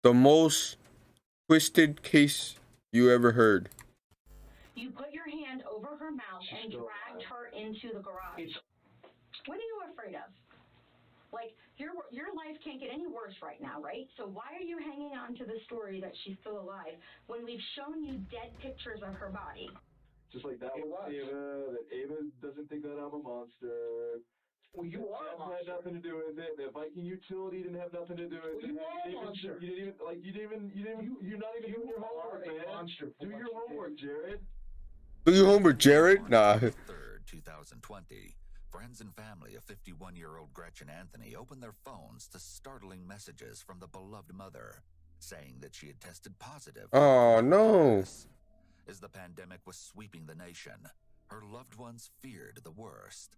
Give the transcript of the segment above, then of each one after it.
The most twisted case you ever heard. You put your hand over her mouth and dragged her into the garage. What are you afraid of? Like, your life can't get any worse right now, right? So why are you hanging on to the story that she's still alive when we've shown you dead pictures of her body? Just like that with Ava, that Ava doesn't think that I'm a monster. Well, you are a monster. Had nothing to do with it. The Viking utility didn't have nothing to do with it. You are a monster. You're not even doing your homework, man. Do your homework, Jared. Do your homework, Jared? Nah. 3rd, 2020. Friends and family of 51-year-old Gretchen Anthony opened their phones to startling messages from the beloved mother, saying that she had tested positive. Oh, no. As the pandemic was sweeping the nation, her loved ones feared the worst.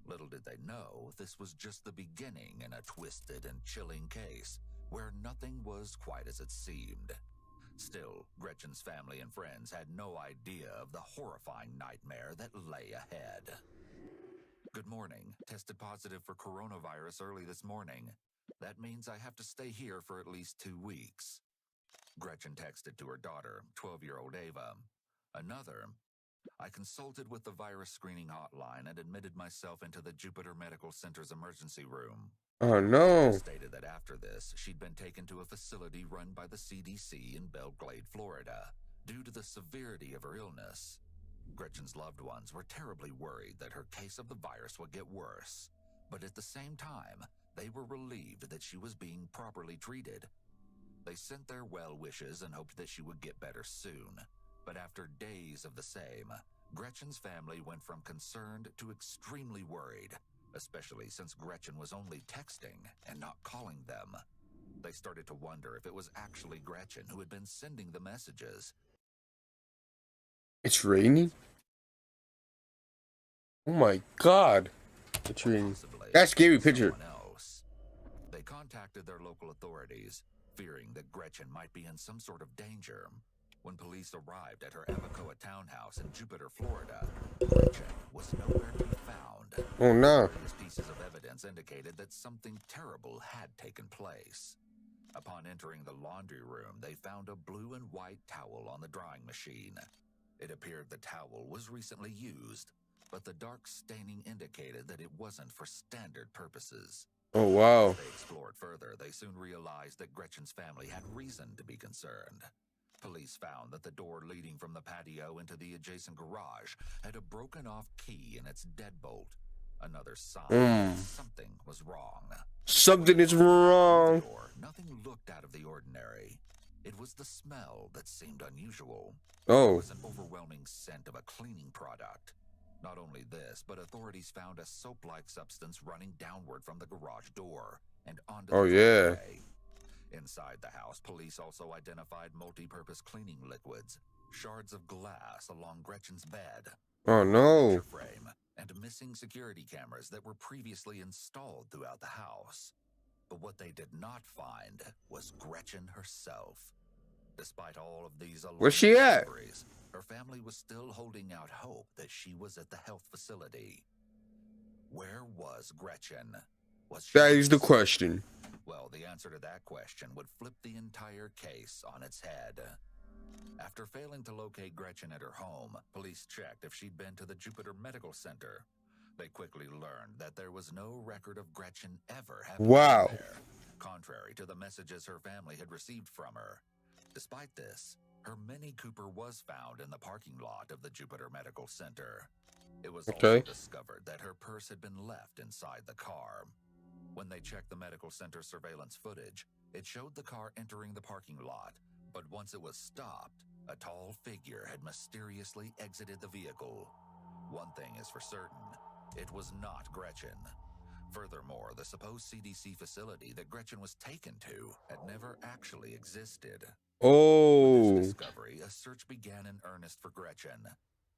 Little did they know this was just the beginning in a twisted and chilling case where nothing was quite as it seemed. Still, Gretchen's family and friends had no idea of the horrifying nightmare that lay ahead. Good morning. Tested positive for coronavirus early this morning. That means I have to stay here for at least 2 weeks. Gretchen texted to her daughter, 12-year-old Ava. Another, I consulted with the virus screening hotline and admitted myself into the Jupiter Medical Center's emergency room. Oh, no. Stated that after this, she'd been taken to a facility run by the CDC in Belle Glade, Florida, due to the severity of her illness. Gretchen's loved ones were terribly worried that her case of the virus would get worse, but at the same time, they were relieved that she was being properly treated. They sent their well wishes and hoped that she would get better soon. But after days of the same, Gretchen's family went from concerned to extremely worried, especially since Gretchen was only texting and not calling them. They started to wonder if it was actually Gretchen who had been sending the messages. It's raining? Oh my God. It's raining. That's a scary picture. They contacted their local authorities, fearing that Gretchen might be in some sort of danger. When police arrived at her Abacoa townhouse in Jupiter, Florida, Gretchen was nowhere to be found. Oh, no. These pieces of evidence indicated that something terrible had taken place. Upon entering the laundry room, they found a blue and white towel on the drying machine. It appeared the towel was recently used, but the dark staining indicated that it wasn't for standard purposes. Oh, wow. As they explored further, they soon realized that Gretchen's family had reason to be concerned. Police found that the door leading from the patio into the adjacent garage had a broken-off key in its deadbolt. Another sign that something was wrong. Something is wrong. Nothing looked out of the ordinary. It was the smell that seemed unusual. Oh. It was an overwhelming scent of a cleaning product. Not only this, but authorities found a soap-like substance running downward from the garage door and onto the driveway. Inside the house, police also identified multi-purpose cleaning liquids, shards of glass along Gretchen's bed, Oh, no. frame, and missing security cameras that were previously installed throughout the house. But what they did not find was Gretchen herself. Despite all of these Where's she at? Her family was still holding out hope that she was at the health facility. Where was Gretchen? Was she? That is the question. Well, the answer to that question would flip the entire case on its head. After failing to locate Gretchen at her home, police checked if she'd been to the Jupiter Medical Center. They quickly learned that there was no record of Gretchen ever having been there, contrary to the messages her family had received from her. Despite this, her Mini Cooper was found in the parking lot of the Jupiter Medical Center. It was also discovered that her purse had been left inside the car. When they checked the medical center surveillance footage, it showed the car entering the parking lot, but once it was stopped, a tall figure had mysteriously exited the vehicle. One thing is for certain, it was not Gretchen. Furthermore, the supposed CDC facility that Gretchen was taken to had never actually existed. Oh. With this discovery, a search began in earnest for Gretchen.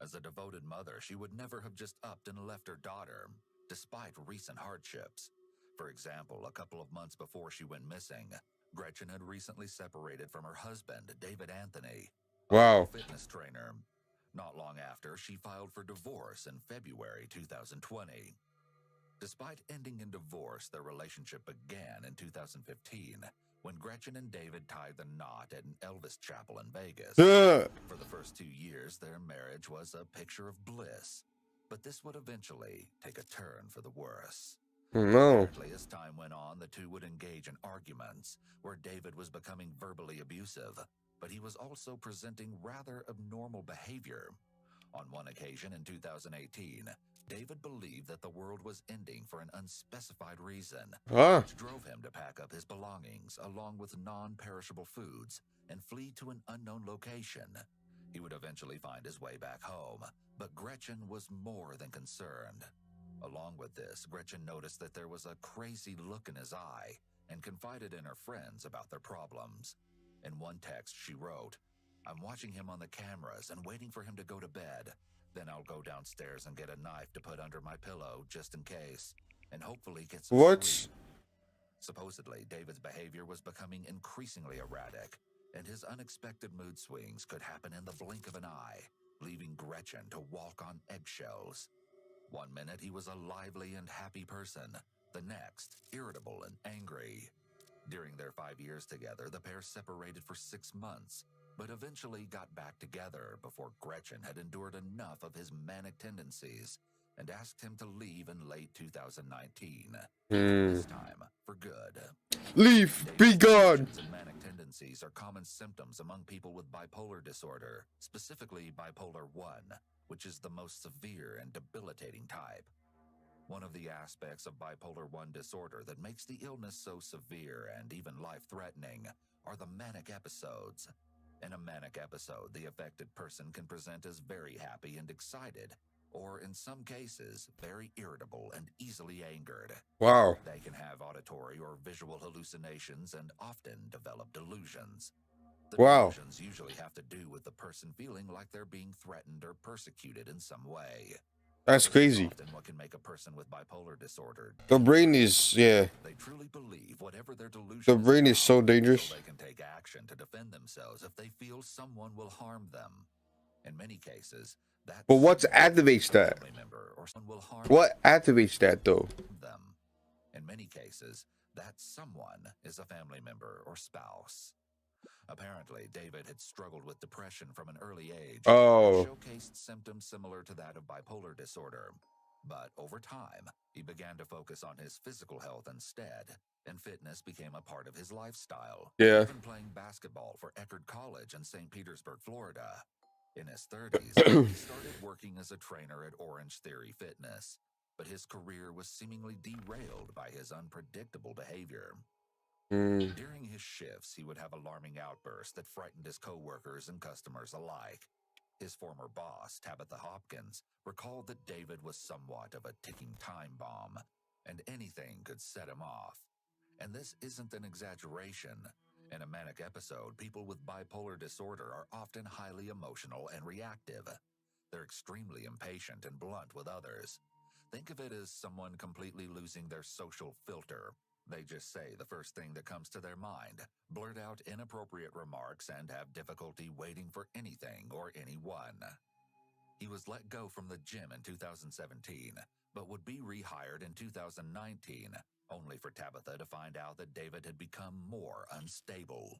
As a devoted mother, she would never have just upped and left her daughter, despite recent hardships. For example, a couple of months before she went missing, Gretchen had recently separated from her husband, David Anthony, a fitness trainer. Not long after, she filed for divorce in February 2020. Despite ending in divorce, their relationship began in 2015 when Gretchen and David tied the knot at an Elvis chapel in Vegas. For the first 2 years, their marriage was a picture of bliss, but this would eventually take a turn for the worse. No. Apparently, as time went on, the two would engage in arguments where David was becoming verbally abusive, but he was also presenting rather abnormal behavior. On one occasion in 2018, David believed that the world was ending for an unspecified reason, which drove him to pack up his belongings along with non-perishable foods and flee to an unknown location. He would eventually find his way back home, but Gretchen was more than concerned. Along with this, Gretchen noticed that there was a crazy look in his eye and confided in her friends about their problems. In one text, she wrote, "I'm watching him on the cameras and waiting for him to go to bed. Then I'll go downstairs and get a knife to put under my pillow just in case, and hopefully get some sleep." Supposedly, David's behavior was becoming increasingly erratic, and his unexpected mood swings could happen in the blink of an eye, leaving Gretchen to walk on eggshells. One minute he was a lively and happy person, the next irritable and angry. During their 5 years together, the pair separated for 6 months, but eventually got back together before Gretchen had endured enough of his manic tendencies and asked him to leave in late 2019. This time, for good. Leave, be gone. And manic tendencies are common symptoms among people with bipolar disorder, specifically bipolar 1, which is the most severe and debilitating type. One of the aspects of bipolar 1 disorder that makes the illness so severe and even life-threatening are the manic episodes. In a manic episode, the affected person can present as very happy and excited, or in some cases, very irritable and easily angered. Wow. They can have auditory or visual hallucinations and often develop delusions. The delusions usually have to do with the person feeling like they're being threatened or persecuted in some way. That's crazy. Often what can make a person with bipolar disorder. The brain is, They truly believe whatever their delusion the brain is so dangerous. So they can take action to defend themselves if they feel someone will harm them. In many cases, that. But what activates that? What activates that though? In many cases, that someone is a family member or spouse. Apparently, David had struggled with depression from an early age. Showcased symptoms similar to that of bipolar disorder. But over time, he began to focus on his physical health instead, and fitness became a part of his lifestyle. Even playing basketball for Eckerd College in St. Petersburg, Florida. In his 30s, he started working as a trainer at Orange Theory Fitness, but his career was seemingly derailed by his unpredictable behavior. During his shifts, he would have alarming outbursts that frightened his coworkers and customers alike. His former boss, Tabitha Hopkins, recalled that David was somewhat of a ticking time bomb, and anything could set him off. And this isn't an exaggeration. In a manic episode, people with bipolar disorder are often highly emotional and reactive. They're extremely impatient and blunt with others. Think of it as someone completely losing their social filter. They just say the first thing that comes to their mind, blurt out inappropriate remarks, and have difficulty waiting for anything or anyone. He was let go from the gym in 2017, but would be rehired in 2019, only for Tabitha to find out that David had become more unstable.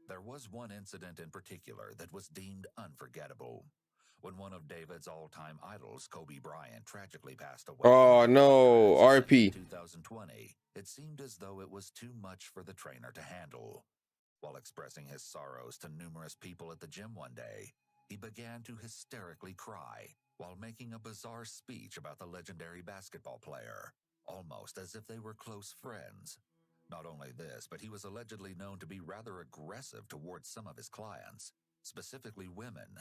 There was one incident in particular that was deemed unforgettable. When one of David's all-time idols, Kobe Bryant, tragically passed away. Oh no, RP. 2020, it seemed as though it was too much for the trainer to handle. While expressing his sorrows to numerous people at the gym one day, he began to hysterically cry while making a bizarre speech about the legendary basketball player, almost as if they were close friends. Not only this, but he was allegedly known to be rather aggressive towards some of his clients, specifically women.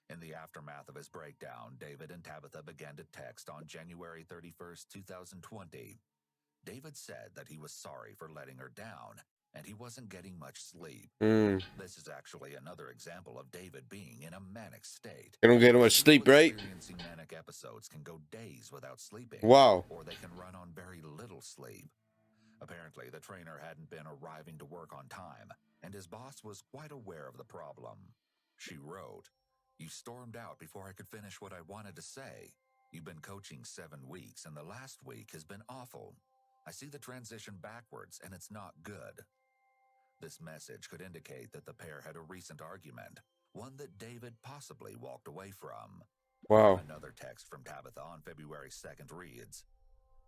In the aftermath of his breakdown, David and Tabitha began to text on January 31st, 2020. David said that he was sorry for letting her down, and he wasn't getting much sleep. This is actually another example of David being in a manic state. They don't get much sleep, right? Experiencing manic episodes can go days without sleeping. Wow. Or they can run on very little sleep. Apparently, the trainer hadn't been arriving to work on time, and his boss was quite aware of the problem. She wrote, "You stormed out before I could finish what I wanted to say. You've been coaching 7 weeks, and the last week has been awful. I see the transition backwards, and it's not good." This message could indicate that the pair had a recent argument, one that David possibly walked away from. Wow. Another text from Tabitha on February 2nd reads,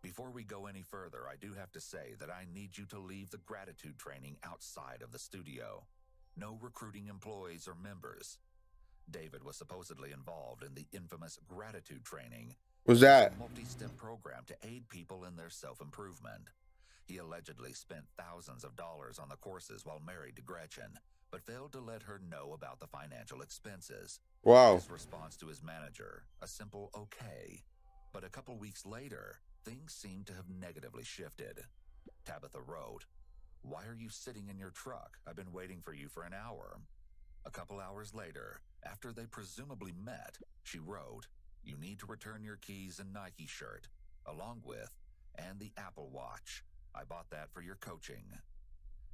"Before we go any further, I do have to say that I need you to leave the gratitude training outside of the studio. No recruiting employees or members." David was supposedly involved in the infamous gratitude training. What's that? A multi-step program to aid people in their self-improvement. He allegedly spent thousands of dollars on the courses while married to Gretchen, but failed to let her know about the financial expenses. Wow. His response to his manager, a simple okay. But a couple weeks later, things seemed to have negatively shifted. Tabitha wrote, "Why are you sitting in your truck? I've been waiting for you for an hour." A couple hours later, after they presumably met, she wrote, "You need to return your keys and Nike shirt, along with, and the Apple Watch. I bought that for your coaching."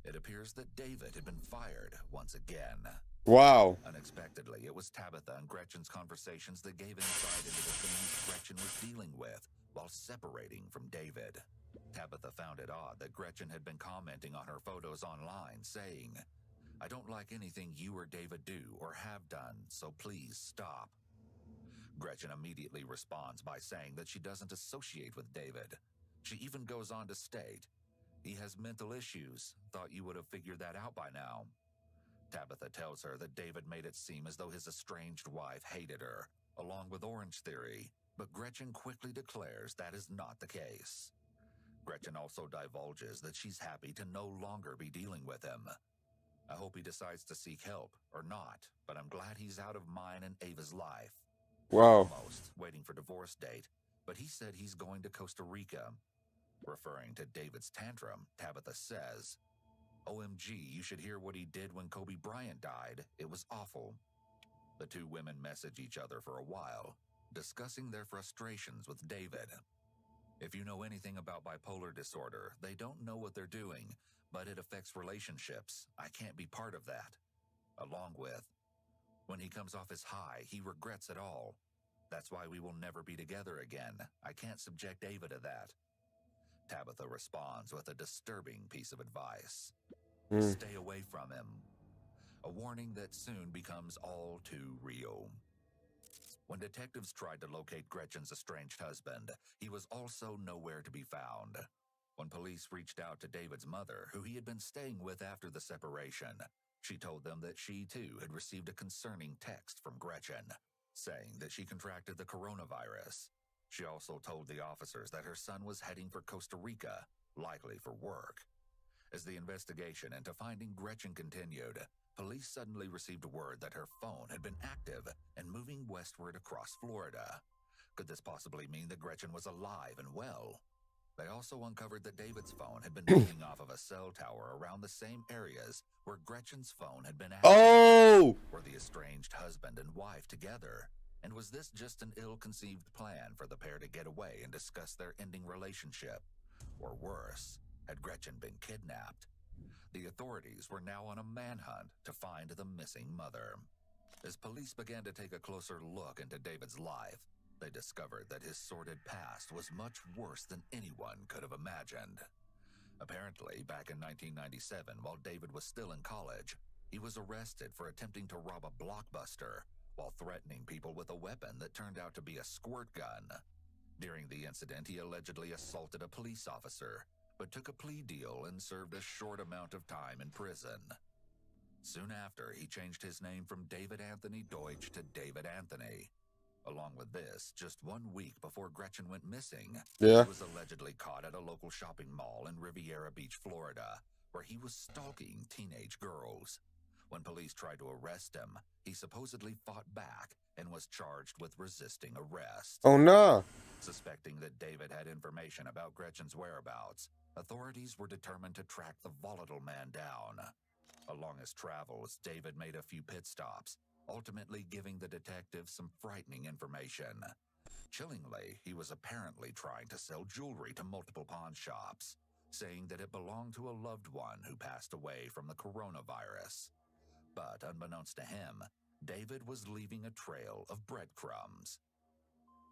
It appears that David had been fired once again. Wow. Unexpectedly, it was Tabitha and Gretchen's conversations that gave insight into the things Gretchen was dealing with while separating from David. Tabitha found it odd that Gretchen had been commenting on her photos online, saying, "I don't like anything you or David do or have done, so please stop." Gretchen immediately responds by saying that she doesn't associate with David. She even goes on to state, "He has mental issues. Thought you would have figured that out by now." Tabitha tells her that David made it seem as though his estranged wife hated her, along with Orange Theory, but Gretchen quickly declares that is not the case. Gretchen also divulges that she's happy to no longer be dealing with him. "I hope he decides to seek help, or not, but I'm glad he's out of mine and Ava's life. Wow. Almost waiting for divorce date, but he said he's going to Costa Rica." Referring to David's tantrum, Tabitha says, "OMG, you should hear what he did when Kobe Bryant died. It was awful." The two women message each other for a while, discussing their frustrations with David. "If you know anything about bipolar disorder, they don't know what they're doing, but it affects relationships. I can't be part of that." Along with, "When he comes off his high, he regrets it all. That's why we will never be together again. I can't subject Ava to that." Tabitha responds with a disturbing piece of advice. "Stay away from him." A warning that soon becomes all too real. When detectives tried to locate Gretchen's estranged husband, he was also nowhere to be found. When police reached out to David's mother, who he had been staying with after the separation, she told them that she too had received a concerning text from Gretchen, saying that she contracted the coronavirus. She also told the officers that her son was heading for Costa Rica, likely for work. As the investigation into finding Gretchen continued, police suddenly received word that her phone had been active and moving westward across Florida. Could this possibly mean that Gretchen was alive and well? They also uncovered that David's phone had been moving off of a cell tower around the same areas where Gretchen's phone had been active. Oh! Were the estranged husband and wife together? And was this just an ill-conceived plan for the pair to get away and discuss their ending relationship? Or worse, had Gretchen been kidnapped? The authorities were now on a manhunt to find the missing mother. As police began to take a closer look into David's life, they discovered that his sordid past was much worse than anyone could have imagined. Apparently, back in 1997, while David was still in college, he was arrested for attempting to rob a Blockbuster while threatening people with a weapon that turned out to be a squirt gun. During the incident, he allegedly assaulted a police officer, but took a plea deal and served a short amount of time in prison. Soon after, he changed his name from David Anthony Deutsch to David Anthony. Along with this, just 1 week before Gretchen went missing, he was allegedly caught at a local shopping mall in Riviera Beach, Florida, where he was stalking teenage girls. When police tried to arrest him, he supposedly fought back and was charged with resisting arrest. Oh no! Suspecting that David had information about Gretchen's whereabouts, authorities were determined to track the volatile man down. Along his travels, David made a few pit stops, ultimately giving the detectives some frightening information. Chillingly, he was apparently trying to sell jewelry to multiple pawn shops, saying that it belonged to a loved one who passed away from the coronavirus. But unbeknownst to him, David was leaving a trail of breadcrumbs.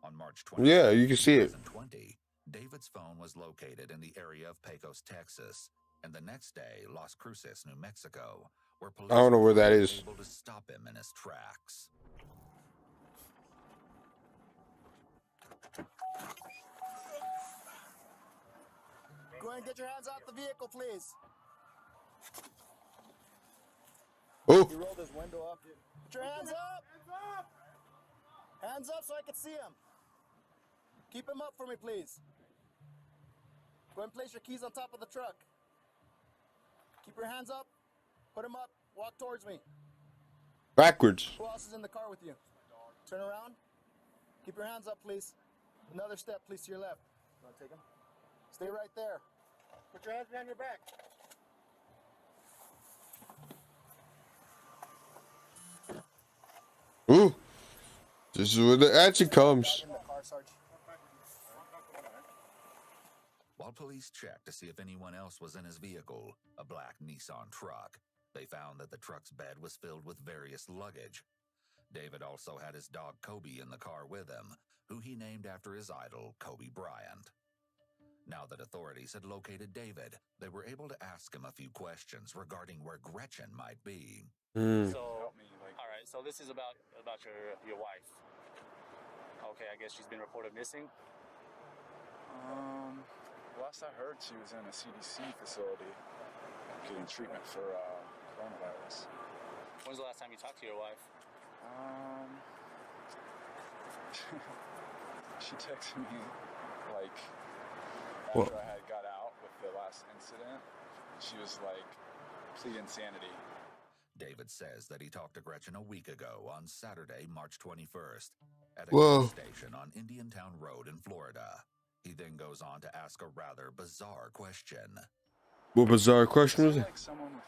On March 20, you can see it. 2020, David's phone was located in the area of Pecos, Texas, And the next day, Las Cruces, New Mexico, where police I don't know where that were is. able to stop him in his tracks. Go ahead and get your hands off the vehicle, please. Oh, You roll this window up. Put your hands up. Hands up. Hands up so I can see him. Keep him up for me, please. Go ahead and place your keys on top of the truck. Keep your hands up. Put them up. Walk towards me. backwards. Who else is in the car with you? Turn around. Keep your hands up, please. Another step, please, to your left. You want to take him? Stay right there. Put your hands behind your back. Ooh, this is where the action comes. In the car, Sarge. While police checked to see if anyone else was in his vehicle, a black Nissan truck, they found that the truck's bed was filled with various luggage. David also had his dog Kobe in the car with him, who he named after his idol, Kobe Bryant. Now that authorities had located David, they were able to ask him a few questions regarding where Gretchen might be. So, all right. So this is about your wife. Okay, I guess she's been reported missing. Last I heard, she was in a CDC facility getting treatment for coronavirus. When's the last time you talked to your wife? She texted me like Well- after I had got out with the last incident. She was like, plead insanity. David says that he talked to Gretchen a week ago on Saturday, March 21st, at a Whoa. gas station on Indiantown Road in Florida. He then goes on to ask a rather bizarre question. What bizarre question was Is it? it like someone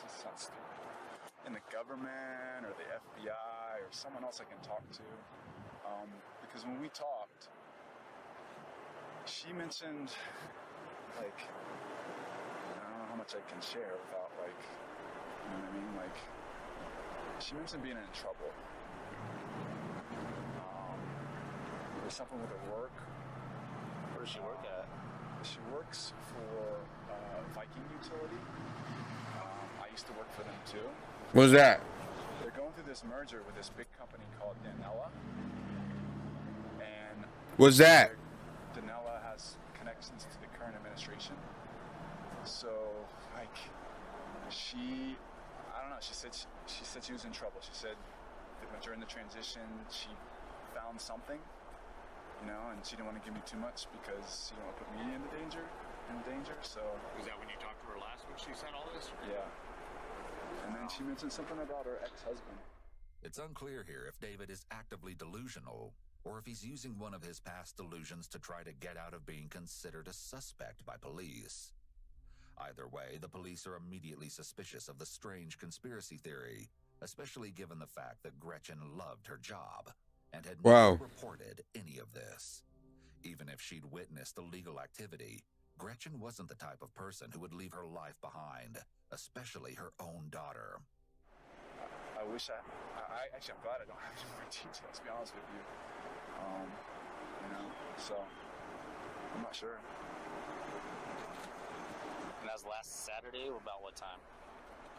this sounds stupid, in the government or the FBI or someone else I can talk to? Because when we talked, she mentioned, like, I don't know how much I can share without, like, you know what I mean? Like, she mentioned being in trouble. There's something with her work. Where does she work at? She works for Viking Utility. I used to work for them too. What was that? They're going through this merger with this big company called Danella. And What's that? Danella has connections to the current administration. So, like, I don't know, she said she was in trouble. She said that during the transition, she found something, you know, and she didn't want to give me too much because she didn't want to put me in danger, so. Was that when you talked to her last when she said all this? Yeah. And then she mentioned something about her ex-husband. It's unclear here if David is actively delusional or if he's using one of his past delusions to try to get out of being considered a suspect by police. Either way, the police are immediately suspicious of the strange conspiracy theory, especially given the fact that Gretchen loved her job and had Wow. never reported any of this. Even if she'd witnessed illegal activity, Gretchen wasn't the type of person who would leave her life behind, especially her own daughter. I wish actually, I'm glad I don't have any more details, to be honest with you. You know, so, I'm not sure. And that was last Saturday, or about what time?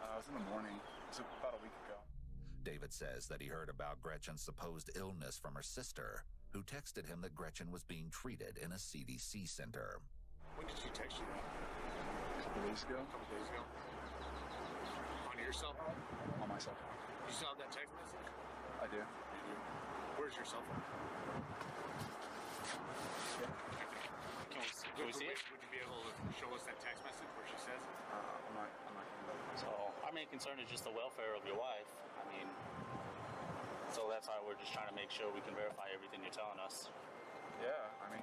It was in the morning. It was about a week ago. David says that he heard about Gretchen's supposed illness from her sister, who texted him that Gretchen was being treated in a CDC center. When did she text you that? A couple days ago. On your cell phone? On my cell phone. You still have that text message? I do. You do. Where's your cell phone? Can we see it? Would you be able to show us that text message where she says it? I'm not gonna do that. So, our main concern is just the welfare of your wife. I mean, so that's why we're just trying to make sure we can verify everything you're telling us. Yeah, I mean,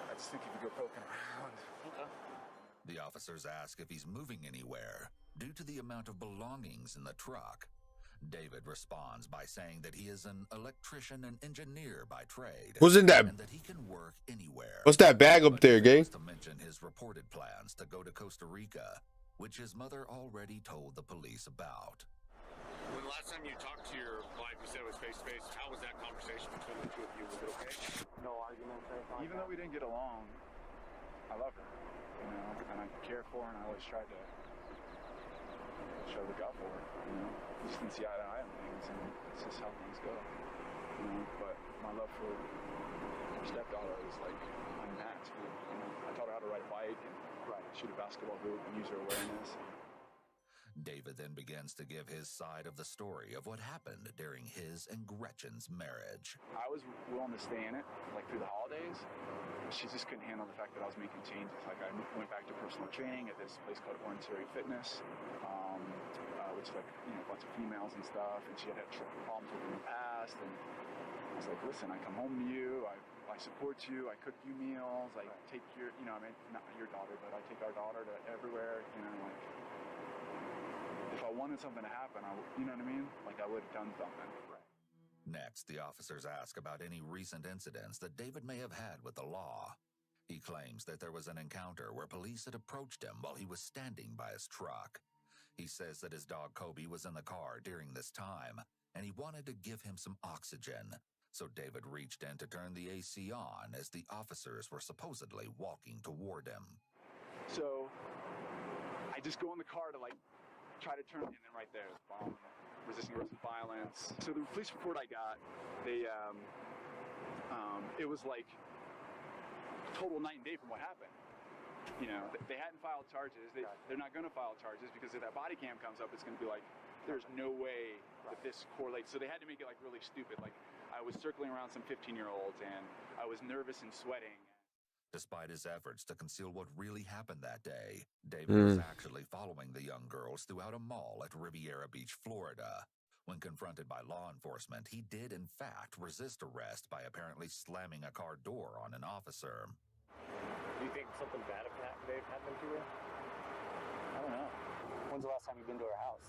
I just think if you go poking around. Okay. The officers ask if he's moving anywhere due to the amount of belongings in the truck. David responds by saying that he is an electrician and engineer by trade. What's in that? And that he can work anywhere. What's that bag up But there, he gang? fails to mention his reported plans to go to Costa Rica, which his mother already told the police about. When the last time you talked to your wife, you said it was face-to-face, how was that conversation between the two of you? Was it okay? No arguments or anything? Even though we didn't get along, I love her. and I care for her, and I always tried to look out for her, you know. We just didn't see eye to eye on things, and it's just how things go, you know. But my love for her stepdaughter is like unmatched. You know, I taught her how to ride a bike and shoot a basketball hoop and use her awareness. David then begins to give his side of the story of what happened during his and Gretchen's marriage. I was willing to stay in it, like through the holidays. She just couldn't handle the fact that I was making changes. Like I went back to personal training at this place called Orange Theory Fitness, which is like, you know, a bunch of females and stuff. And she had problems with it in the past. And I was like, listen, I come home to you. I support you. I cook you meals. I take your, you know, I mean, not your daughter, but I take our daughter to everywhere. You know, like if I wanted something to happen, you know what I mean? Like I would have done something. Next, the officers ask about any recent incidents that David may have had with the law. He claims that there was an encounter where police had approached him while he was standing by his truck. He says that his dog Kobe was in the car during this time, and he wanted to give him some oxygen. So David reached in to turn the AC on as the officers were supposedly walking toward him. So I just go in the car to like try to turn, and then right there, resisting arrest and violence. So the police report I got, they, it was like total night and day from what happened. You know, they hadn't filed charges. They're not going to file charges because if that body cam comes up, it's going to be like, there's no way that this correlates. So they had to make it like really stupid. Like I was circling around some 15-year-olds and I was nervous and sweating. Despite his efforts to conceal what really happened that day, David was actually following the young girls throughout a mall at Riviera Beach, Florida. When confronted by law enforcement, he did in fact resist arrest by apparently slamming a car door on an officer. Do you think something bad may have happened to her? I don't know. When's the last time you've been to her house?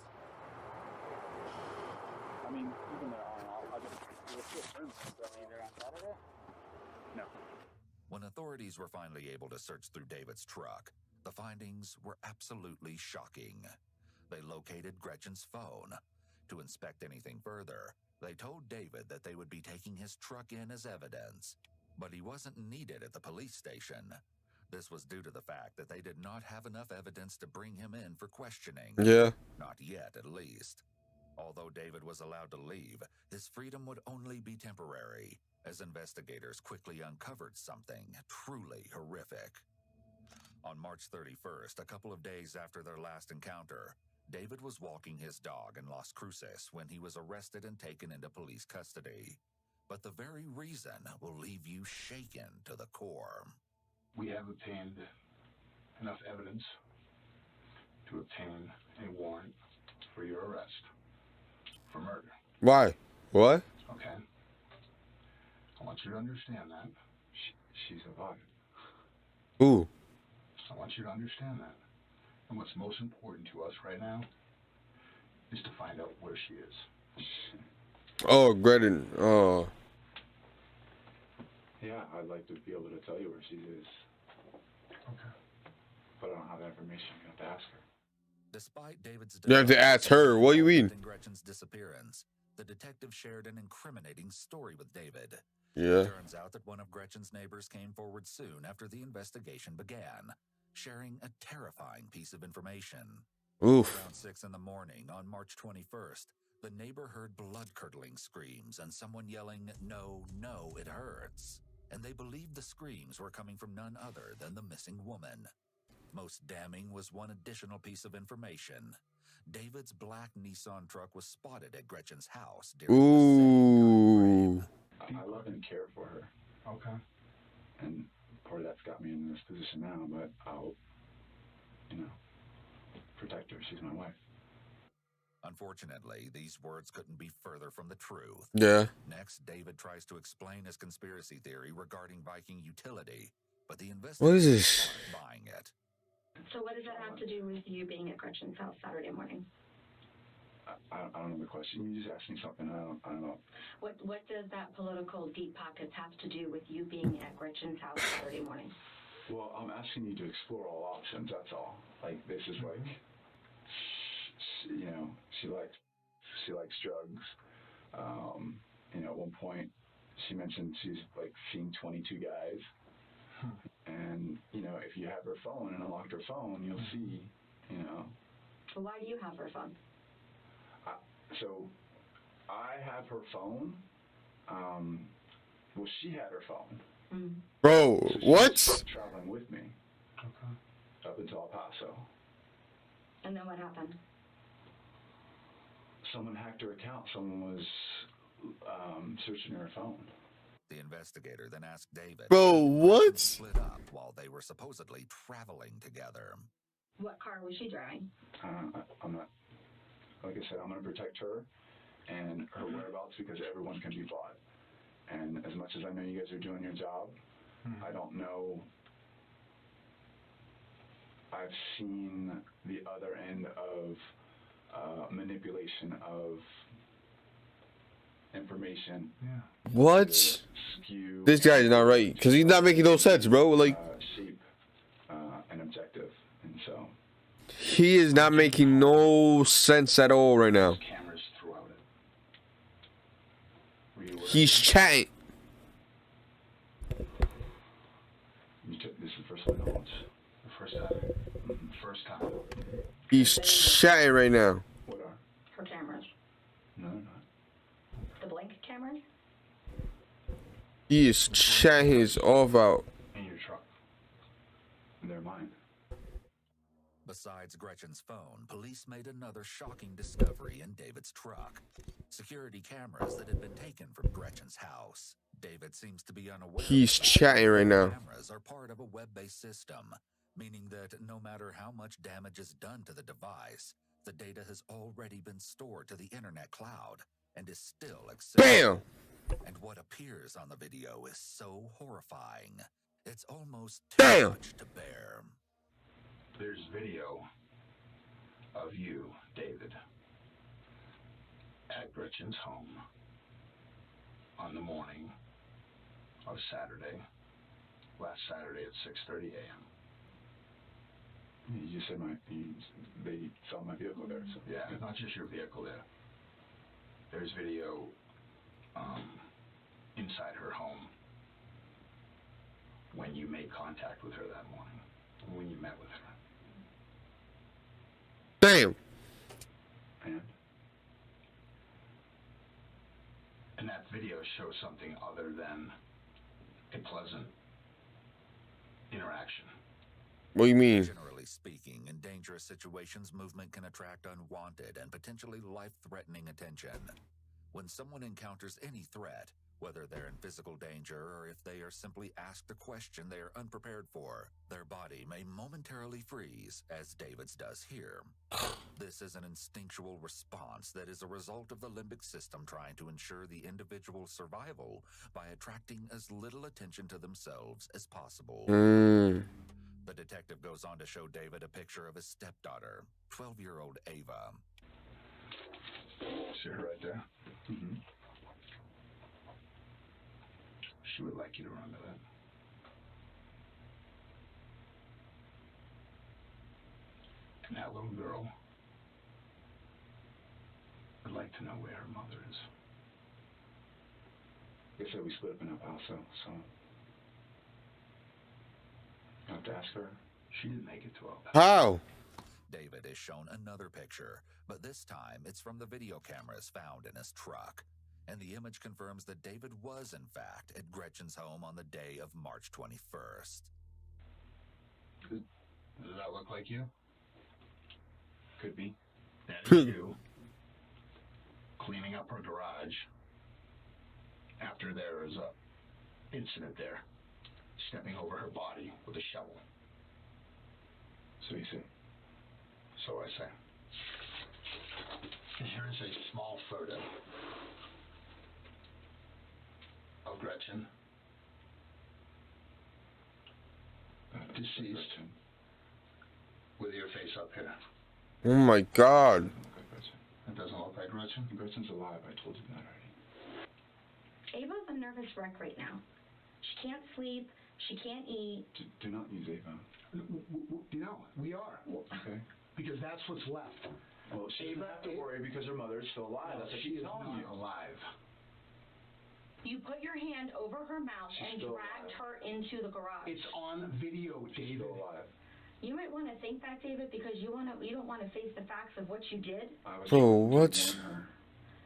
I mean, you've been there on and off. We're still friends and stuff. Were you there on Saturday? No. When authorities were finally able to search through David's truck, the findings were absolutely shocking. They located Gretchen's phone. To inspect anything further, they told David that they would be taking his truck in as evidence. But he wasn't needed at the police station. This was due to the fact that they did not have enough evidence to bring him in for questioning. Yeah. Not yet, at least. Although David was allowed to leave, his freedom would only be temporary, as investigators quickly uncovered something truly horrific. On March 31st, a couple of days after their last encounter, David was walking his dog in Las Cruces when he was arrested and taken into police custody. But the very reason will leave you shaken to the core. We have obtained enough evidence to obtain a warrant for your arrest for murder. Why? What? Okay. I want you to understand that. She's alive. Who? I want you to understand that. And what's most important to us right now is to find out where she is. Oh, Gretchen. Oh. Yeah, I'd like to be able to tell you where she is. Okay. But I don't have that information. You have to ask her. Despite David's You have to ask her. What do you mean? Gretchen's disappearance, the detective shared an incriminating story with David. Yeah. It turns out that one of Gretchen's neighbors came forward soon after the investigation began, sharing a terrifying piece of information. Oof. Around 6 in the morning on March 21st, the neighbor heard blood-curdling screams and someone yelling, "No, no, it hurts." And they believed the screams were coming from none other than the missing woman. Most damning was one additional piece of information. David's black Nissan truck was spotted at Gretchen's house during the same time frame. I love and care for her. Okay. And part of that's got me in this position now, but I'll, protect her. She's my wife. Unfortunately, these words couldn't be further from the truth. Yeah. Next, David tries to explain his conspiracy theory regarding Viking utility, but the What is investigators this? aren't buying it. So what does that have to do with you being at Gretchen's house Saturday morning? I don't know the question. You just asked me something. I don't know. What does that political deep pockets have to do with you being at Gretchen's house Saturday morning? Well, I'm asking you to explore all options. That's all. Like this is like, she likes drugs. At one point, she mentioned she's like seen 22 guys. And, you know, if you have her phone and unlocked her phone, you'll see, you know. Well, why do you have her phone? So I have her phone. Well, she had her phone. Mm. Bro, So she what? was traveling with me. Okay. Up until El Paso. And then what happened? Someone hacked her account. Someone was searching her phone. The investigator then asked David. Bro, if what? Gretchen split up while they were supposedly traveling together. What car was she driving? I'm not. Like I said, I'm going to protect her and her whereabouts because everyone can be bought. And as much as I know you guys are doing your job, I don't know. I've seen the other end of manipulation of information. Yeah. What? Skew. This guy is not right because he's not making no sense, bro. Like, Shape an objective, and so he is not making no sense at all right now. Cameras throughout it. He's chatting. This is the first one to launch. The first time. First time. He's chatting right now. What are? Her cameras. No, they're not. The blank cameras? He is chatting his off out. In your truck. They're mine. Besides Gretchen's phone, police made another shocking discovery in David's truck. Security cameras that had been taken from Gretchen's house. David seems to be unaware. He's chatting right now. Cameras are part of a web-based system, meaning that no matter how much damage is done to the device, the data has already been stored to the internet cloud and is still accessible. Bam! And what appears on the video is so horrifying, it's almost too much to bear. There's video of you, David, at Gretchen's home on the morning of Saturday, last Saturday at 6:30 a.m. You just said they saw my vehicle there. So. Yeah, not just your vehicle there. There's video inside her home when you made contact with her that morning, when you met with her. Damn. And that video shows something other than a pleasant interaction. What do you mean? Generally speaking, in dangerous situations, movement can attract unwanted and potentially life-threatening attention. When someone encounters any threat, whether they're in physical danger or if they are simply asked a question they are unprepared for, their body may momentarily freeze, as David's does here. This is an instinctual response that is a result of the limbic system trying to ensure the individual's survival by attracting as little attention to themselves as possible. The detective goes on to show David a picture of his stepdaughter, 12-year-old Ava. See her right there? Mm-hmm. She would like you to remember that. And that little girl would like to know where her mother is. Like I said, we split up in El Paso, so I have to ask her. She didn't make it to El Paso. How? David is shown another picture, but this time it's from the video cameras found in his truck. And the image confirms that David was, in fact, at Gretchen's home on the day of March 21st. Does that look like you? Could be. That is you cleaning up her garage after there is a incident there, stepping over her body with a shovel. So you see. So I say. Here is a small photo of Gretchen, deceased, with your face up here. Oh my God. It doesn't look like Gretchen? Gretchen's alive. I told you that already. Ava's a nervous wreck right now. She can't sleep. She can't eat. Do not use Ava. You know, we are. Okay. Because that's what's left. Well, she doesn't have to worry because her mother is still alive. That's what she's telling you. Alive. You put your hand over her mouth and dragged her into the garage. It's on video, David. You might want to think that, David, because you don't want to face the facts of what you did. Bro, what?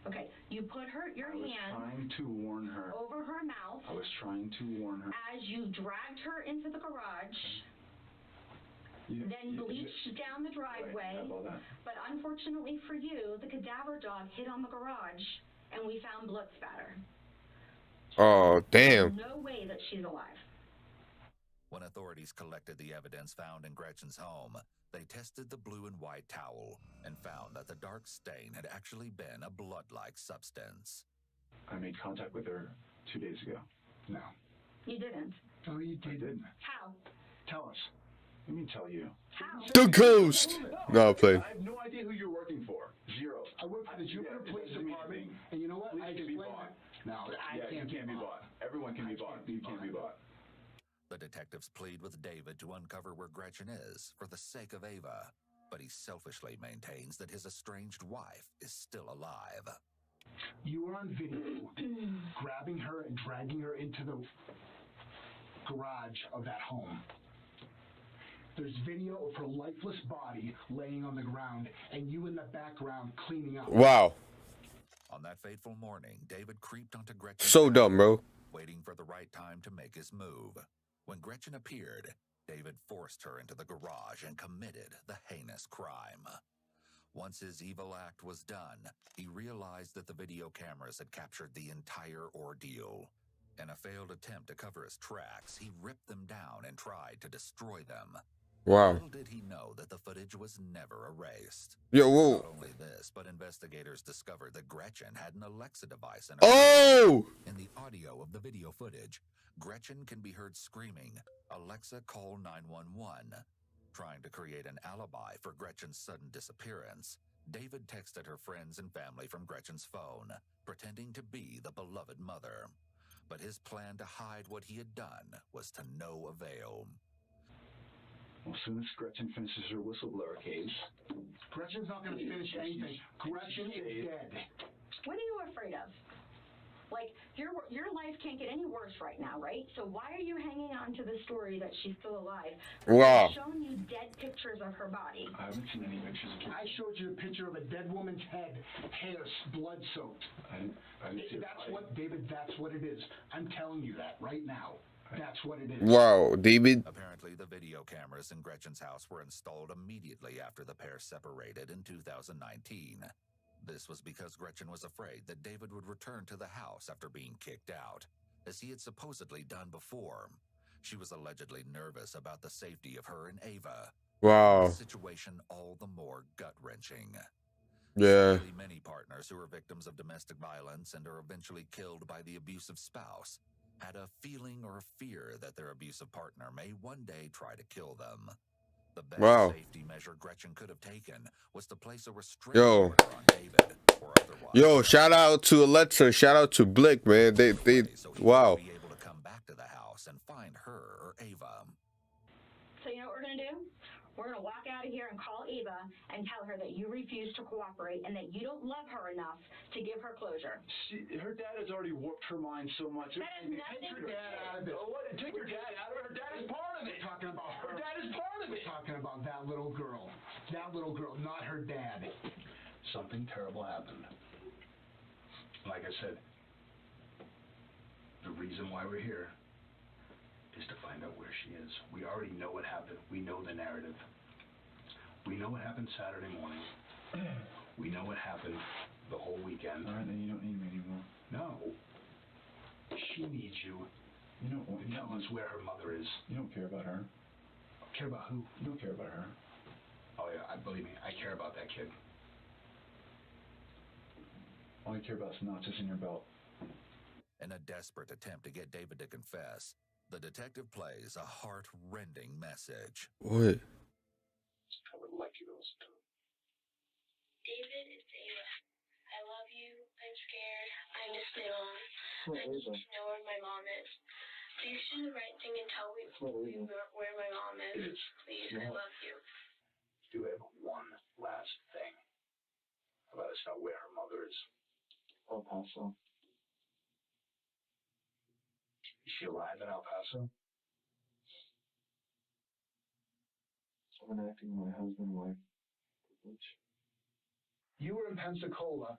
Okay, you put your hand trying to warn her. over her mouth. I was trying to warn her. As you dragged her into the garage, then bleached down the driveway. But unfortunately for you, the cadaver dog hit on the garage, and we found blood spatter. Oh, damn. No way that she's alive. When authorities collected the evidence found in Gretchen's home, they tested the blue and white towel and found that the dark stain had actually been a blood-like substance. I made contact with her 2 days ago. No. You didn't. Oh, you didn't. How? Tell us. Let me tell you. How? The ghost. No, I played. I have no idea who you're working for. Zero. I work for the Jupiter Police Department, and you know what? Police I can be explained bought. that. No, I Yeah, can't you can't be bought. Everyone can be bought. You can't be bought. The detectives plead with David to uncover where Gretchen is for the sake of Ava, but he selfishly maintains that his estranged wife is still alive. You were on video grabbing her and dragging her into the garage of that home. There's video of her lifeless body laying on the ground and you in the background cleaning up. Wow. On that fateful morning, David creeped onto Gretchen's So dumb, bro. waiting for the right time to make his move. When Gretchen appeared, David forced her into the garage and committed the heinous crime. Once his evil act was done, he realized that the video cameras had captured the entire ordeal. In a failed attempt to cover his tracks, he ripped them down and tried to destroy them. Wow. Little did he know that the footage was never erased. Yo, whoa. Not only this, but investigators discovered that Gretchen had an Alexa device in her Oh! In the audio of the video footage, Gretchen can be heard screaming, "Alexa, call 911." Trying to create an alibi for Gretchen's sudden disappearance, David texted her friends and family from Gretchen's phone, pretending to be the beloved mother. But his plan to hide what he had done was to no avail. Well, as soon as Gretchen finishes her whistleblower case. Gretchen's not going to finish anything. Gretchen is dead. What are you afraid of? Like, your life can't get any worse right now, right? So why are you hanging on to the story that she's still alive? Wow. I've shown you dead pictures of her body. I haven't seen any pictures of I showed you a picture of a dead woman's head, hair blood-soaked. I didn't see That's what, David, that's what it is. I'm telling you that right now. That's what it is. Wow, David. Apparently, the video cameras in Gretchen's house were installed immediately after the pair separated in 2019. This was because Gretchen was afraid that David would return to the house after being kicked out, as he had supposedly done before. She was allegedly nervous about the safety of her and Ava. Wow. The situation all the more gut-wrenching. Yeah. Sadly, many partners who are victims of domestic violence and are eventually killed by the abusive spouse had a feeling or a fear that their abusive partner may one day try to kill them. The best safety measure Gretchen could have taken was to place a restraining order on David, or otherwise. Yo, shout out to Alexa, shout out to Blick, man. They so wow. Be able to come back to the house and find her or Ava. So you know what we're gonna do? We're gonna walk out of here and call Ava and tell her that you refuse to cooperate and that you don't love her enough to give her closure. Her dad has already warped her mind so much. That has nothing Take your dad out of it. Oh, what? Take your dad out of it. Her dad is part of it. We're talking about her. Her dad is part of it. We're talking about that little girl. That little girl, not her dad. Something terrible happened. Like I said, the reason why we're here is to find out where she is. We already know what happened. We know the narrative. We know what happened Saturday morning. We know what happened the whole weekend. All right, then you don't need me anymore. No. She needs you. You don't want to tell us where her mother is. You don't care about her. Care about who? You don't care about her. Oh yeah, believe me, I care about that kid. All you care about is notches in your belt. In a desperate attempt to get David to confess, the detective plays a heart-rending message. What? I would like you to listen to it. David, it's Ava. I love you. I'm scared. I miss my mom. I need to know where my mom is. Please do the right thing and tell me where my mom is. Please, I love you. Do have one last thing. Let us know where her mother is. El Paso. she alive in El Paso? I'm enacting my husband-wife privilege. You were in Pensacola,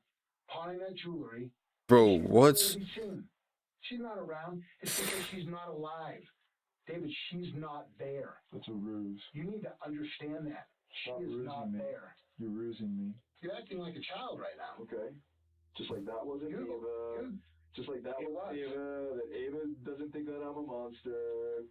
pawning that jewelry. Bro, She was what? nowhere to be seen. She's not around. It's because she's not alive. David, she's not there. That's a ruse. You need to understand that. She Stop is rusing not me. there. You're rusing me. You're acting like a child right now. Okay. Just like that wasn't Ava. Just like that was Ava. That Ava doesn't think that I'm a monster.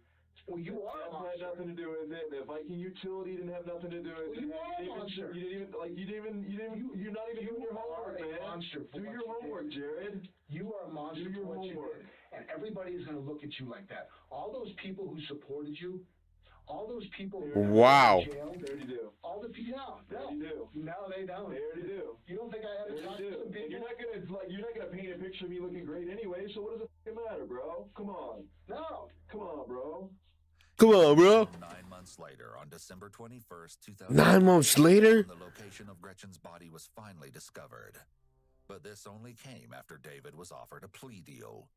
Well, you are a monster. Had nothing to do with it. The Viking utility didn't have nothing to do with it. You are a monster. You're not even doing your homework, man. Do your homework, Jared. You are a monster for what you did. And everybody is going to look at you like that. All those people who supported you, all those people who wow. They already do. All the people, They already do. No, they don't. They already do. You don't think I haven't talked to some people? You're not gonna paint a picture of me looking great anyway. So what does it matter, bro? Come on. No. Come on, bro. Come on, bro. 9 months later, on December 21st, 2000. 9 months later? The location of Gretchen's body was finally discovered. But this only came after David was offered a plea deal.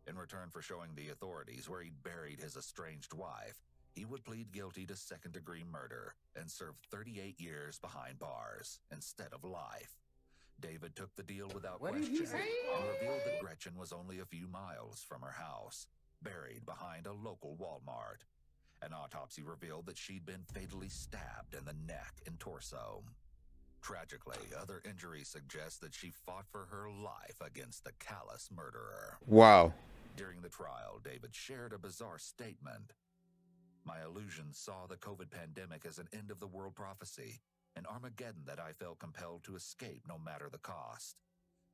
In return for showing the authorities where he'd buried his estranged wife, he would plead guilty to second-degree murder and serve 38 years behind bars instead of life. David took the deal without question and revealed that Gretchen was only a few miles from her house, buried behind a local Walmart. An autopsy revealed that she'd been fatally stabbed in the neck and torso. Tragically, other injuries suggest that she fought for her life against the callous murderer. Wow. During the trial, David shared a bizarre statement. My illusions saw the COVID pandemic as an end-of-the-world prophecy, an Armageddon that I felt compelled to escape no matter the cost.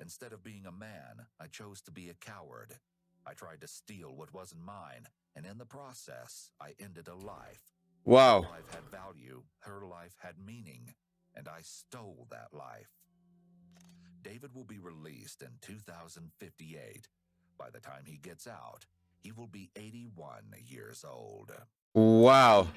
Instead of being a man, I chose to be a coward. I tried to steal what wasn't mine, and in the process, I ended a life. Wow. Her life had value, her life had meaning, and I stole that life. David will be released in 2058. By the time he gets out, he will be 81 years old. Wow.